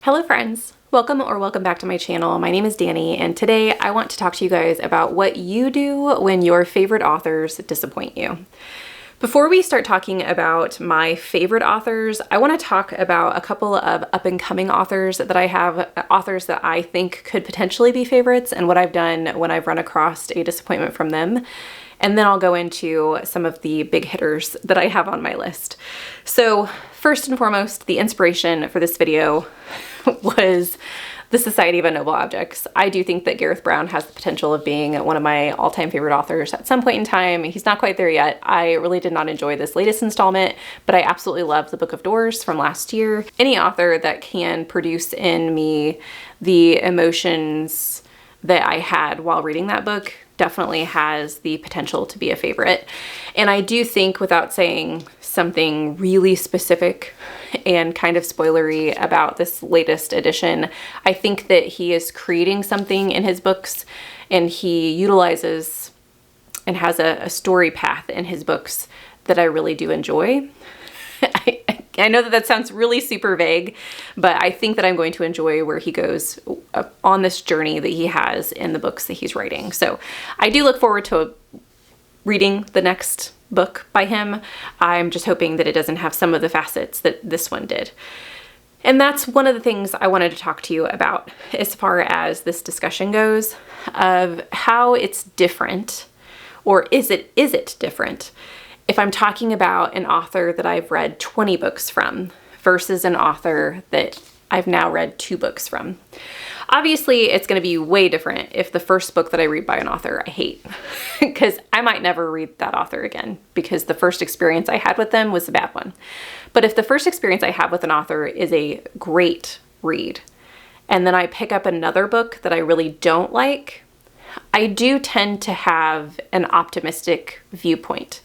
Hello friends, welcome back to my channel. My name is Danny and today I want to talk to you guys about what you do when your favorite authors disappoint you. Before we start talking about my favorite authors, I want to talk about a couple of up-and-coming authors that I have, authors that I think could potentially be favorites and what I've done when I've run across a disappointment from them. And then I'll go into some of the big hitters that I have on my list. So first and foremost, the inspiration for this video was The Society of Unknown Objects. I do think that Gareth Brown has the potential of being one of my all-time favorite authors at some point in time. He's not quite there yet. I really did not enjoy this latest installment, but I absolutely love The Book of Doors from last year. Any author that can produce in me the emotions that I had while reading that book definitely has the potential to be a favorite. And I do think, without saying something really specific and kind of spoilery about this latest edition, I think that he is creating something in his books and he utilizes and has a story path in his books that I really do enjoy. I know that sounds really super vague, but I think that I'm going to enjoy where he goes on this journey that he has in the books that he's writing. So I do look forward to reading the next book by him. I'm just hoping that it doesn't have some of the facets that this one did. And that's one of the things I wanted to talk to you about as far as this discussion goes, of how it's different, or is it different, if I'm talking about an author that I've read 20 books from versus an author that I've now read 2 books from. Obviously, it's going to be way different if the first book that I read by an author I hate, because I might never read that author again because the first experience I had with them was a bad one. But if the first experience I have with an author is a great read, and then I pick up another book that I really don't like, I do tend to have an optimistic viewpoint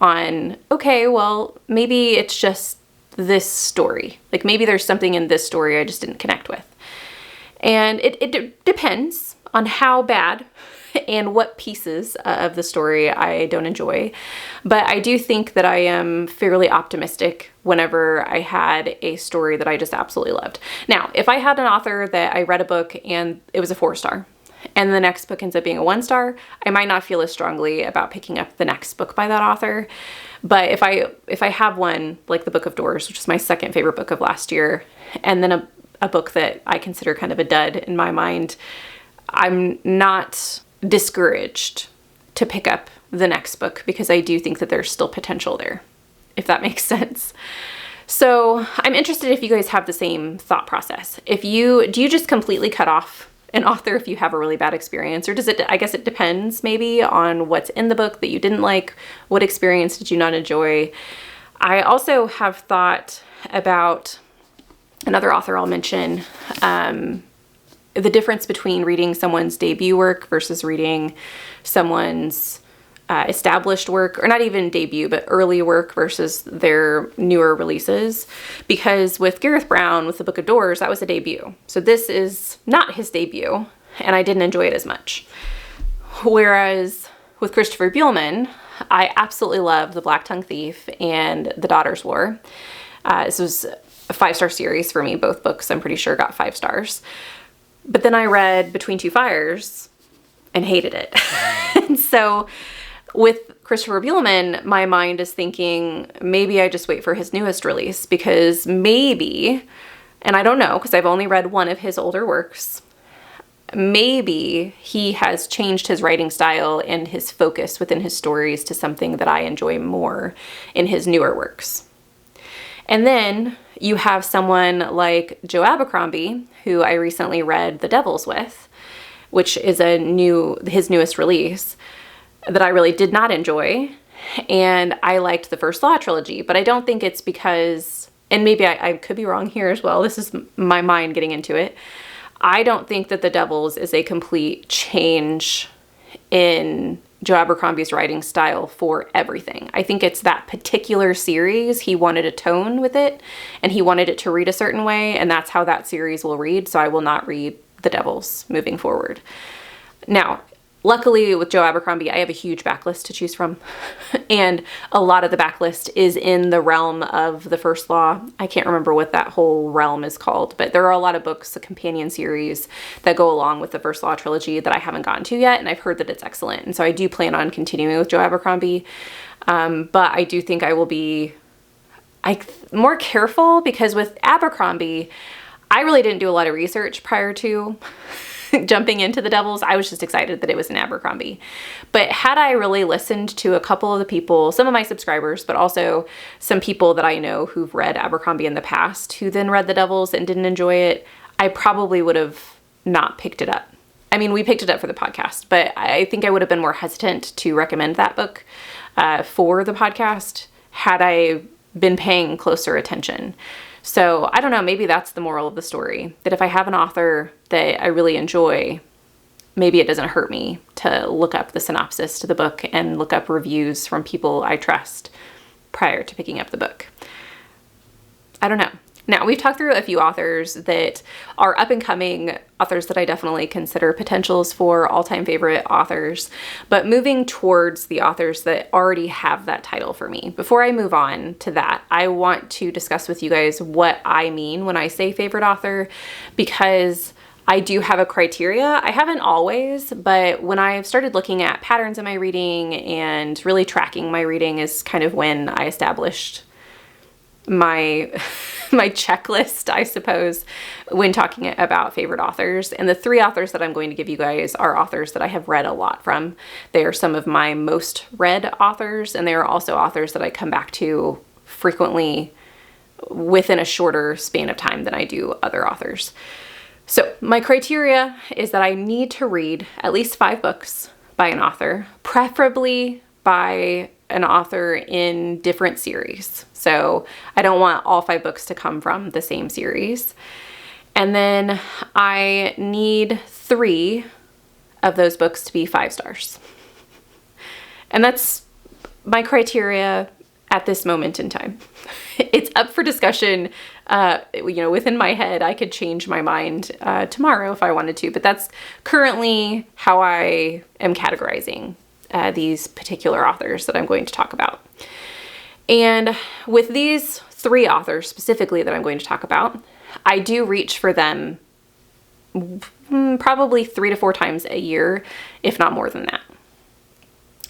on, okay, well, maybe it's just this story. Like maybe there's something in this story I just didn't connect with. And it depends on how bad and what pieces of the story I don't enjoy. But I do think that I am fairly optimistic whenever I had a story that I just absolutely loved. Now, if I had an author that I read a book and it was a 4-star, and the next book ends up being a 1-star, I might not feel as strongly about picking up the next book by that author. But if I have one like The Book of Doors, which is my second favorite book of last year, and then a book that I consider kind of a dud in my mind, I'm not discouraged to pick up the next book because I do think that there's still potential there, if that makes sense. So I'm interested if you guys have the same thought process. Do you just completely cut off an author if you have a really bad experience, or does it, I guess it depends maybe on what's in the book that you didn't like, what experience did you not enjoy? I also have thought about another author I'll mention, the difference between reading someone's debut work versus reading someone's established work, or not even debut, but early work versus their newer releases. Because with Gareth Brown, with The Book of Doors, that was a debut. So this is not his debut, and I didn't enjoy it as much. Whereas with Christopher Buehlman, I absolutely love The Black Tongue Thief and The Daughter's War. This was a 5-star series for me. Both books, I'm pretty sure, got 5 stars. But then I read Between Two Fires and hated it. And so with Christopher Buehlman, my mind is thinking, maybe I just wait for his newest release, because maybe, and I don't know because I've only read one of his older works, maybe he has changed his writing style and his focus within his stories to something that I enjoy more in his newer works. And then you have someone like Joe Abercrombie, who I recently read *Dabbles* with, which is his newest release, that I really did not enjoy. And I liked the First Law trilogy, but I don't think it's because, and maybe I could be wrong here as well, this is my mind getting into it, I don't think that *Dabbles* is a complete change in Joe Abercrombie's writing style for everything. I think it's that particular series, he wanted a tone with it, and he wanted it to read a certain way, and that's how that series will read, so I will not read *Dabbles* moving forward. Now, Luckily with Joe Abercrombie, I have a huge backlist to choose from. And a lot of the backlist is in the realm of the First Law. I can't remember what that whole realm is called, but there are a lot of books, a companion series that go along with the First Law trilogy that I haven't gotten to yet. And I've heard that it's excellent. And so I do plan on continuing with Joe Abercrombie. But I do think I will be more careful, because with Abercrombie, I really didn't do a lot of research prior to jumping into the Devils. I was just excited that it was an Abercrombie. But had I really listened to a couple of the people, some of my subscribers, but also some people that I know who've read Abercrombie in the past, who then read the Devils and didn't enjoy it, I probably would have not picked it up. I mean, we picked it up for the podcast, but I think I would have been more hesitant to recommend that book for the podcast had I been paying closer attention. So I don't know, maybe that's the moral of the story, that if I have an author that I really enjoy, maybe it doesn't hurt me to look up the synopsis to the book and look up reviews from people I trust prior to picking up the book. I don't know. Now, we've talked through a few authors that are up-and-coming authors that I definitely consider potentials for all-time favorite authors, but moving towards the authors that already have that title for me. Before I move on to that, I want to discuss with you guys what I mean when I say favorite author, because I do have a criteria. I haven't always, but when I've started looking at patterns in my reading and really tracking my reading is kind of when I established my checklist, I suppose, when talking about favorite authors. And the three authors that I'm going to give you guys are authors that I have read a lot from. They are some of my most read authors, and they are also authors that I come back to frequently within a shorter span of time than I do other authors. So my criteria is that I need to read at least 5 books by an author, preferably by an author in different series. So I don't want all 5 books to come from the same series. And then I need 3 of those books to be 5 stars. And that's my criteria at this moment in time. It's up for discussion. Within my head, I could change my mind tomorrow if I wanted to, but that's currently how I am categorizing these particular authors that I'm going to talk about. And with these 3 authors specifically that I'm going to talk about, I do reach for them probably 3 to 4 times a year, if not more than that.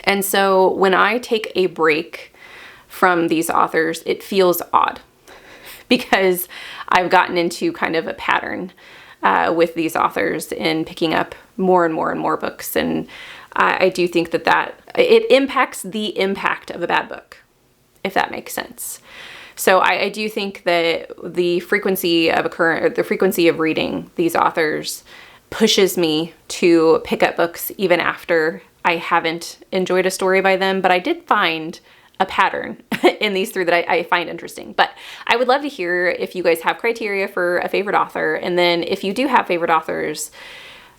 And so when I take a break from these authors, it feels odd because I've gotten into kind of a pattern with these authors in picking up more and more and more books. And I do think that it impacts the impact of a bad book, if that makes sense. So I do think that the frequency of reading these authors pushes me to pick up books even after I haven't enjoyed a story by them. But I did find a pattern in these 3 that I find interesting. But I would love to hear if you guys have criteria for a favorite author. And then if you do have favorite authors,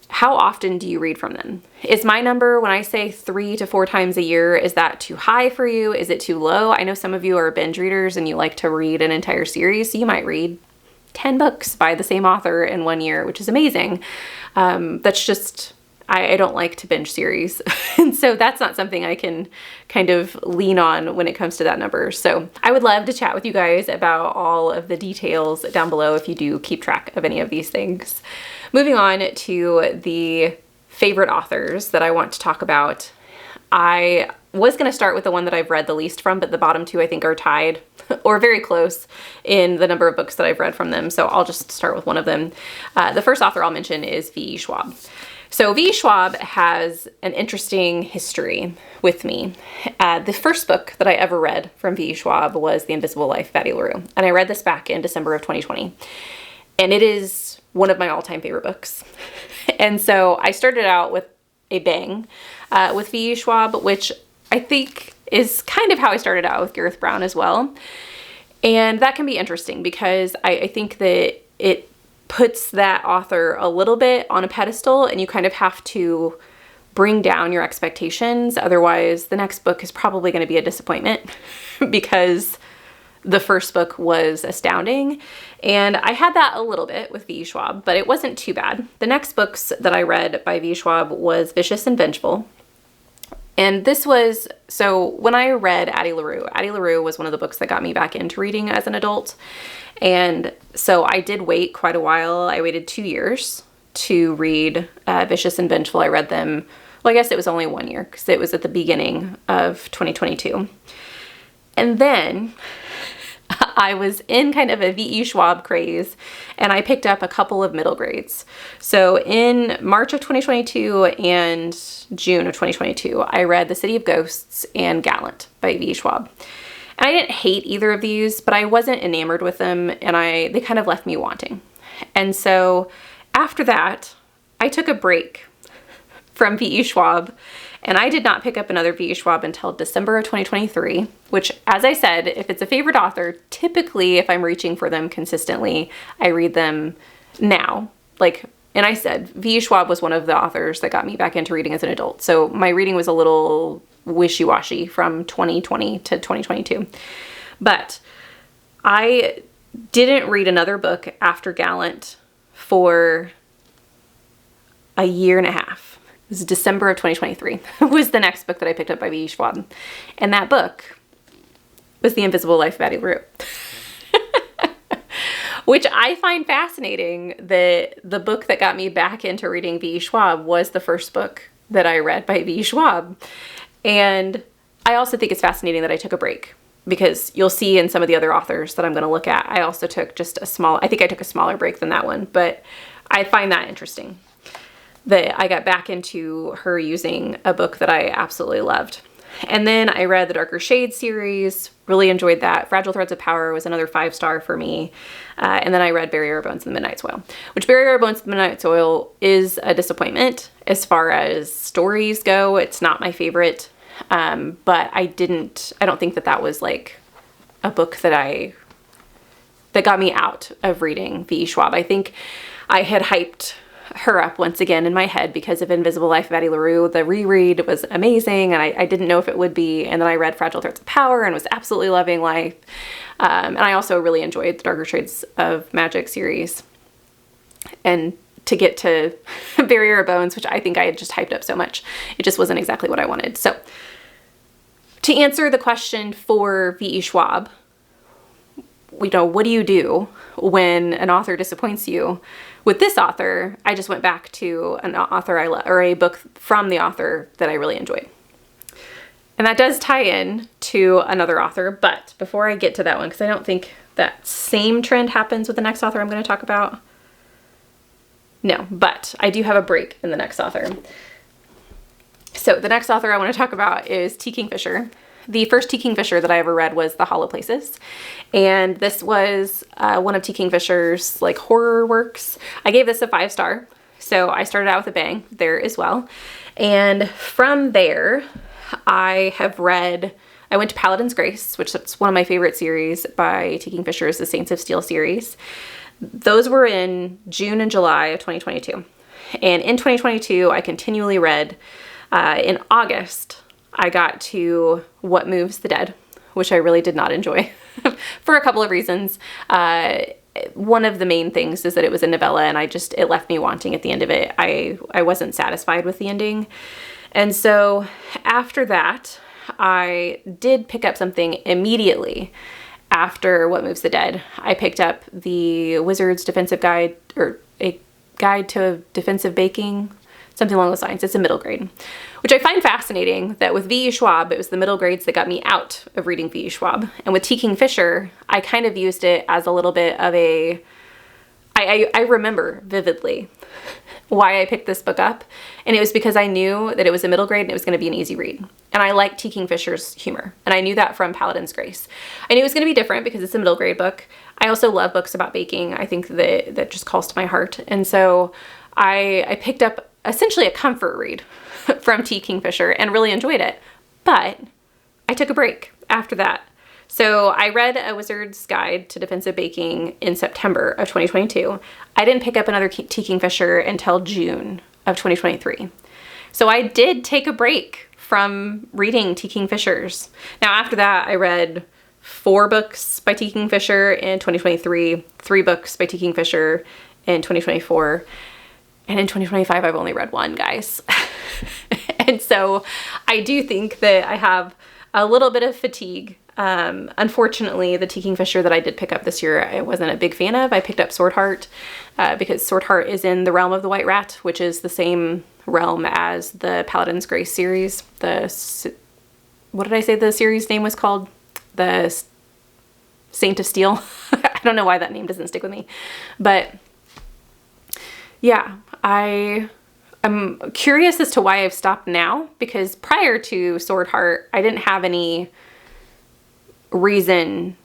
how often do you read from them? Is my number, when I say 3 to 4 times a year, is that too high for you? Is it too low? I know some of you are binge readers and you like to read an entire series. So you might read 10 books by the same author in 1 year, which is amazing. That's just, I don't like to binge series. And so that's not something I can kind of lean on when it comes to that number. So I would love to chat with you guys about all of the details down below if you do keep track of any of these things. Moving on to the favorite authors that I want to talk about. I was going to start with the one that I've read the least from, but the bottom 2 I think are tied or very close in the number of books that I've read from them. So I'll just start with one of them. The first author I'll mention is V.E. Schwab. So V.E. Schwab has an interesting history with me. The first book that I ever read from V.E. Schwab was The Invisible Life of Addie LaRue. And I read this back in December of 2020. And it is one of my all-time favorite books. And so I started out with a bang with V.E. Schwab, which I think is kind of how I started out with Gareth Brown as well. And that can be interesting because I think that it puts that author a little bit on a pedestal and you kind of have to bring down your expectations. Otherwise, the next book is probably going to be a disappointment because the first book was astounding, and I had that a little bit with V.E. Schwab, but it wasn't too bad. The next books that I read by V.E. Schwab was Vicious and Vengeful. And this was, so when I read Addie LaRue was one of the books that got me back into reading as an adult. And so I did wait quite a while. I waited 2 years to read Vicious and Vengeful. I read them, well, I guess it was only 1 year because it was at the beginning of 2022. And then I was in kind of a V.E. Schwab craze, and I picked up a couple of middle grades. So in March of 2022 and June of 2022, I read The City of Ghosts and Gallant by V.E. Schwab. And I didn't hate either of these, but I wasn't enamored with them, and they kind of left me wanting. And so after that, I took a break from V.E. Schwab, and I did not pick up another V.E. Schwab until December of 2023, which, as I said, if it's a favorite author, typically if I'm reaching for them consistently, I read them now. And I said, V.E. Schwab was one of the authors that got me back into reading as an adult. So my reading was a little wishy-washy from 2020 to 2022. But I didn't read another book after Gallant for a year and a half. It was December of 2023 was the next book that I picked up by V.E. Schwab. And that book was The Invisible Life of Addie LaRue. Which I find fascinating that the book that got me back into reading V.E. Schwab was the first book that I read by V.E. Schwab. And I also think it's fascinating that I took a break, because you'll see in some of the other authors that I'm going to look at, I also took just I think I took a smaller break than that one, but I find that interesting that I got back into her using a book that I absolutely loved. And then I read the Darker Shades series, really enjoyed that. Fragile Threads of Power was another 5-star for me. And then I read Bury Our Bones in the Midnight Soil, which Bury Our Bones in the Midnight Soil is a disappointment as far as stories go. It's not my favorite, but I don't think that was like a book that got me out of reading V.E. Schwab. I think I had hyped her up once again in my head because of Invisible Life of Addie LaRue. The reread was amazing, and I didn't know if it would be. And then I read Fragile Threads of Power and was absolutely loving life. And I also really enjoyed the Darker Shades of Magic series. And to get to Bury Our Bones, which I think I had just hyped up so much, it just wasn't exactly what I wanted. So to answer the question for V.E. Schwab, what do you do when an author disappoints you? With this author, I just went back to an author or a book from the author that I really enjoyed. And that does tie in to another author, but before I get to that one, because I don't think that same trend happens with the next author I'm going to talk about. No, but I do have a break in the next author. So the next author I want to talk about is T. Kingfisher. The first T. Kingfisher that I ever read was The Hollow Places. And this was one of T. Kingfisher's horror works. I gave this a 5-star. So I started out with a bang there as well. And from there, I went to Paladin's Grace, which is one of my favorite series by T. Kingfisher's The Saints of Steel series. Those were in June and July of 2022. And in 2022, I continually read. In August, I got to What Moves the Dead, which I really did not enjoy for a couple of reasons. One of the main things is that it was a novella, and it left me wanting at the end of it. I wasn't satisfied with the ending. And so after that, I did pick up something immediately after What Moves the Dead. I picked up the Wizard's Defensive Guide, or a Guide to Defensive Baking, something along those lines. It's a middle grade, which I find fascinating that with V.E. Schwab, it was the middle grades that got me out of reading V.E. Schwab. And with T. Kingfisher, I kind of used it as a little bit of I remember vividly why I picked this book up. And it was because I knew that it was a middle grade and it was going to be an easy read. And I like T. Kingfisher's humor. And I knew that from Paladin's Grace. I knew it was going to be different because it's a middle grade book. I also love books about baking. I think that just calls to my heart. And so I picked up essentially a comfort read from T. Kingfisher and really enjoyed it. But I took a break after that. So I read A Wizard's Guide to Defensive Baking in September of 2022. I didn't pick up another T. Kingfisher until June of 2023. So I did take a break from reading T. Kingfishers. Now after that, I read 4 books by T. Kingfisher in 2023, 3 books by T. Kingfisher in 2024, and in 2025 I've only read 1, guys. And so I do think that I have a little bit of fatigue. Unfortunately, the T. Kingfisher that I did pick up this year, I wasn't a big fan of. I picked up Sword Heart because Sword Heart is in the realm of the White Rat, which is the same realm as the Paladin's Grace series. What did I say the series name was called? The Saint of Steel. I don't know why that name doesn't stick with me. But yeah, I'm curious as to why I've stopped now, because prior to Sword Heart, I didn't have any reason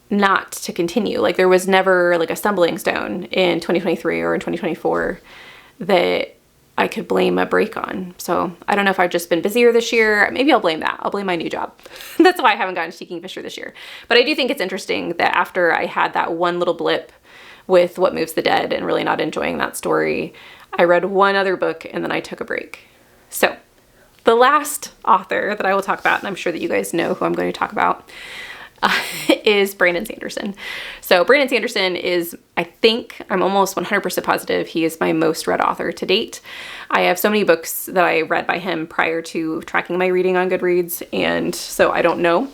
not to continue. Like, there was never like a stumbling stone in 2023 or in 2024 that I could blame a break on. So I don't know if I've just been busier this year. Maybe I'll blame that. I'll blame my new job. That's why I haven't gotten to T. Kingfisher this year. But I do think it's interesting that after I had that one little blip with What Moves the Dead and really not enjoying that story, I read 1 other book and then I took a break. So the last author that I will talk about, and I'm sure that you guys know who I'm going to talk about, is Brandon Sanderson. So Brandon Sanderson is, I think, I'm almost 100% positive he is my most read author to date. I have so many books that I read by him prior to tracking my reading on Goodreads, and so I don't know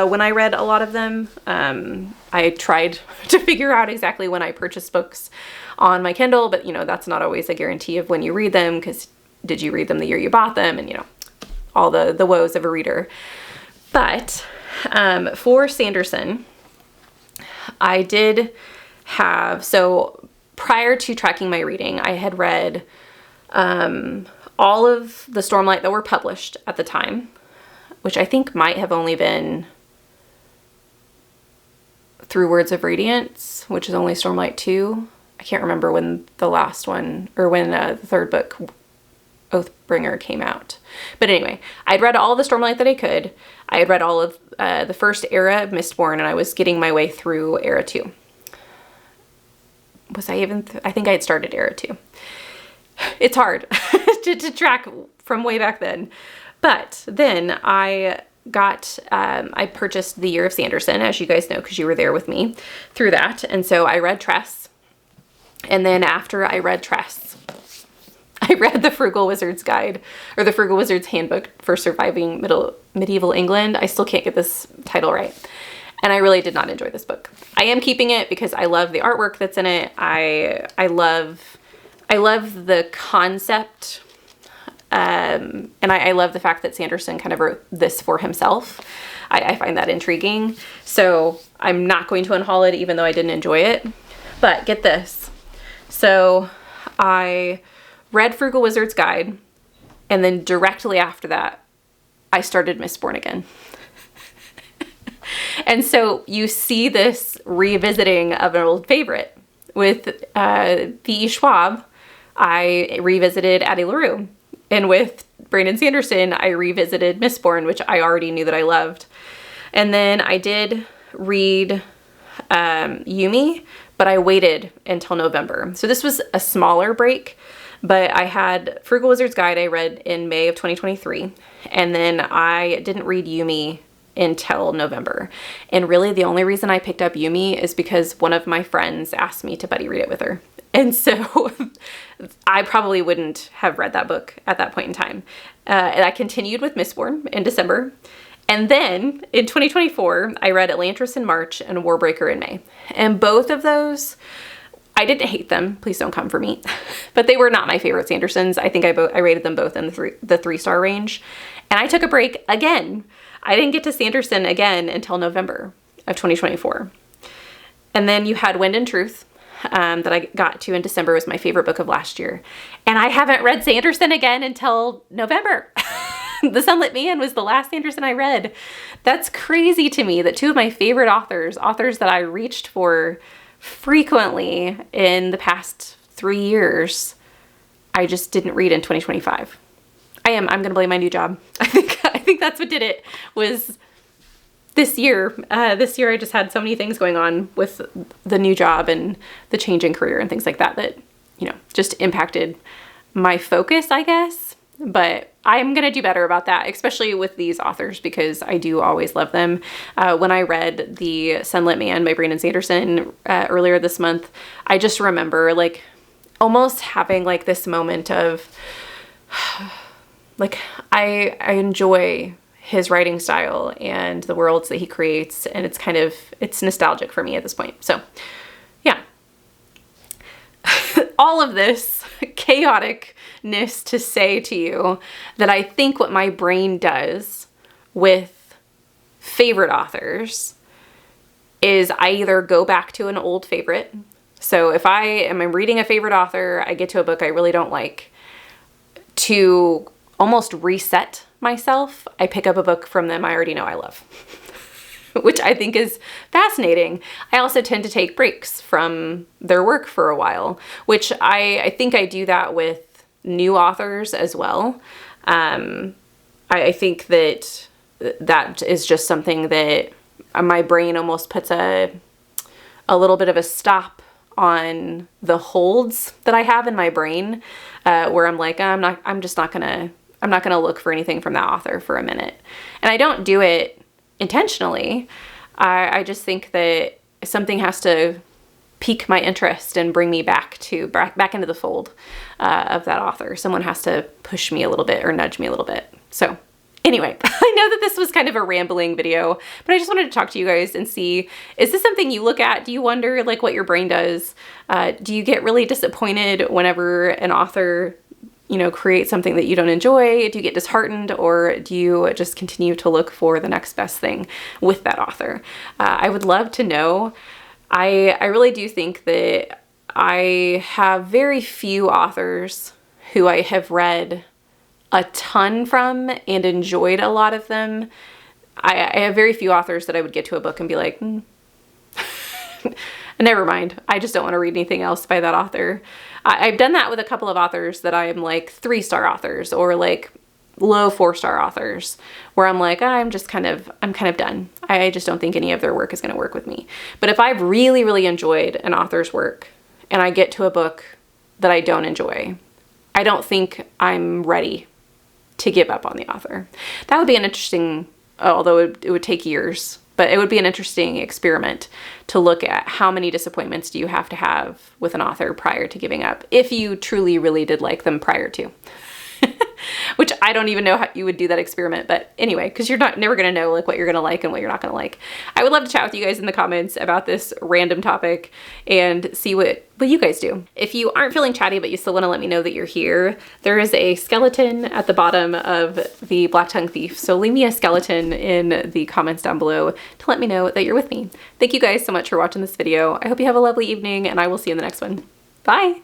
when I read a lot of them. I tried to figure out exactly when I purchased books on my Kindle, but that's not always a guarantee of when you read them, because did you read them the year you bought them, and all the woes of a reader. But for Sanderson, I did have, so prior to tracking my reading, I had read all of the Stormlight that were published at the time, which I think might have only been Through Words of Radiance, which is only Stormlight 2. I can't remember when the last one, or when the 3rd book, Oathbringer, came out. But anyway, I'd read all the Stormlight that I could. I had read all of the first era of Mistborn, and I was getting my way through era 2. Was I even, I think I had started era 2. It's hard to track from way back then. But then I purchased The Year of Sanderson, as you guys know, because you were there with me through that. And so I read Tress. And then after I read Tress, I read The Frugal Wizard's Guide, or The Frugal Wizard's Handbook for Surviving Medieval England. I still can't get this title right. And I really did not enjoy this book. I am keeping it because I love the artwork that's in it. I love the concept. And I love the fact that Sanderson kind of wrote this for himself. I find that intriguing. So I'm not going to unhaul it, even though I didn't enjoy it. But get this. So I read Frugal Wizard's Guide, and then directly after that, I started Mistborn again. And so you see this revisiting of an old favorite. With V.E. Schwab, I revisited Addie LaRue. And with Brandon Sanderson, I revisited Mistborn, which I already knew that I loved. And then I did read Yumi, but I waited until November. So this was a smaller break, but I had Frugal Wizard's Guide I read in May of 2023. And then I didn't read Yumi until November. And really the only reason I picked up Yumi is because one of my friends asked me to buddy read it with her. And so I probably wouldn't have read that book at that point in time. And I continued with Mistborn in December. And then in 2024, I read Elantris in March and Warbreaker in May. And both of those, I didn't hate them. Please don't come for me. But they were not my favorite Sandersons. I think I rated them both in the 3-star range. And I took a break again. I didn't get to Sanderson again until November of 2024. And then you had Wind and Truth. That I got to in December, was my favorite book of last year. And I haven't read Sanderson again until November. The Sunlit Man was the last Sanderson I read. That's crazy to me that 2 of my favorite authors that I reached for frequently in the past 3 years, I just didn't read in 2025. I'm going to blame my new job. I think that's what did it, was this year. This year I just had so many things going on with the new job and the change in career and things like that, just impacted my focus, I guess. but I'm gonna do better about that, especially with these authors, because I do always love them. When I read The Sunlit Man by Brandon Sanderson earlier this month, I just remember like almost having like this moment of like, I enjoy his writing style and the worlds that he creates, and it's nostalgic for me at this point. So yeah, all of this chaoticness to say to you that I think what my brain does with favorite authors is I either go back to an old favorite. So if I am reading a favorite author, I get to a book I really don't like, to almost reset myself, I pick up a book from them I already know I love, which I think is fascinating. I also tend to take breaks from their work for a while, which I think I do that with new authors as well. I think that is just something that my brain almost puts a little bit of a stop on the holds that I have in my brain, where I'm like, I'm not gonna look for anything from that author for a minute. And I don't do it intentionally. I just think that something has to pique my interest and bring me back into the fold of that author. Someone has to push me a little bit or nudge me a little bit. So anyway, I know that this was kind of a rambling video, but I just wanted to talk to you guys and see, is this something you look at? Do you wonder like what your brain does? Do you get really disappointed whenever an author, you know, create something that you don't enjoy? Do you get disheartened, or do you just continue to look for the next best thing with that author? I would love to know. I really do think that I have very few authors who I have read a ton from and enjoyed a lot of them. I have very few authors that I would get to a book and be like, never mind, I just don't want to read anything else by that author. I've done that with a couple of authors that I'm like 3-star authors or like low 4-star authors, where I'm like, I'm kind of done. I just don't think any of their work is going to work with me. But if I've really, really enjoyed an author's work and I get to a book that I don't enjoy, I don't think I'm ready to give up on the author. That would be an interesting, although it would take years, but it would be an interesting experiment to look at how many disappointments do you have to have with an author prior to giving up, if you truly, really did like them prior to. Which I don't even know how you would do that experiment, but anyway, because you're never going to know like what you're going to like and what you're not going to like. I would love to chat with you guys in the comments about this random topic and see what you guys do. If you aren't feeling chatty but you still want to let me know that you're here, there is a skeleton at the bottom of the Black Tongue Thief, so leave me a skeleton in the comments down below to let me know that you're with me. Thank you guys so much for watching this video. I hope you have a lovely evening, and I will see you in the next one. Bye!